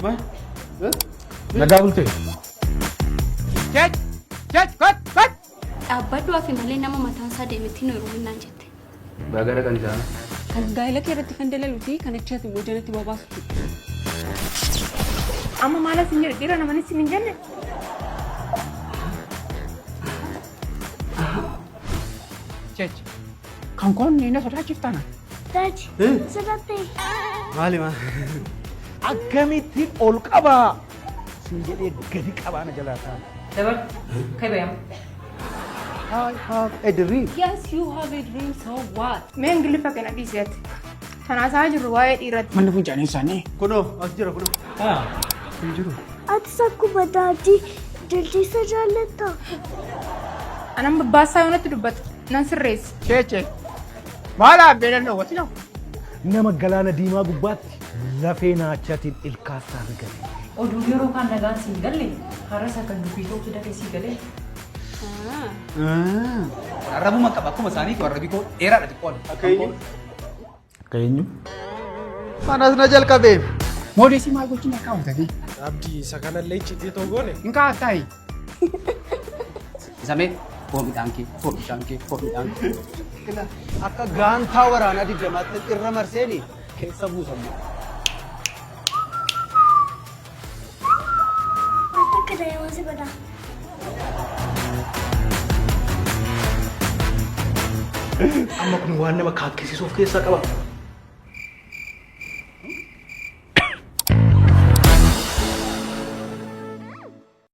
Maal? Nagaa bultee? Kot! Dhaabbadhu hafi malee nama mataan isaa deemetti nu hiruminaan jette. Baagara kan isaan. Kan gaa'ela kee irratti kan dalalu fi kan achaati immoo jalatti bobaasutti. Amma maala sin jedhe dhiira namanis sin hin jenne. Cheech. Kan kun ni na sodaachiftaana. Daji. Sirratti. Maali maa? Akkamittiin ol qabaa? Sin jedhee gadi qabaana jalaa ta'a. Dabar, kai bayam. I have a dream. Yes, you have a dream, so what? Meen gilifa kana dhiiseeti. Tanaasaa jirru waa'ee dhiirratti. Manni fincaanii isaanii. Kunoo as jira kunoo. Hin jiru. Atis akkuma daadii jaldeessa jaallatta. Anan babbaasaa yoonatti dubbata. Nan sirreessa. Cheeche. Maal abbeedhan dhoowwati noo? Nama galaana diimaa gubbaatti lafee naachaatiin ilkaasaa argate. Oduu yeroo kan nagaan siin galle har'a isa kan dubbii ta'utu dafee sii galee. Arrabuma qaba akkuma isaaniitu arrabii koo dheeraadha xiqqoon. Akka eenyu? Manas na jalqabee. Moodeesii maal gochuun akka hawwatanii? Abdii isa kanallee icciitii too goone. Hin kaa'attaayi. Isamee foomidhaan kee. Akka gaantaa waraanaa digdamaatti irra marseeni keessa buusamu. Akka daa'imman si badaa. Amma kun waan nama kaakkisiisuuf keessaa qaba.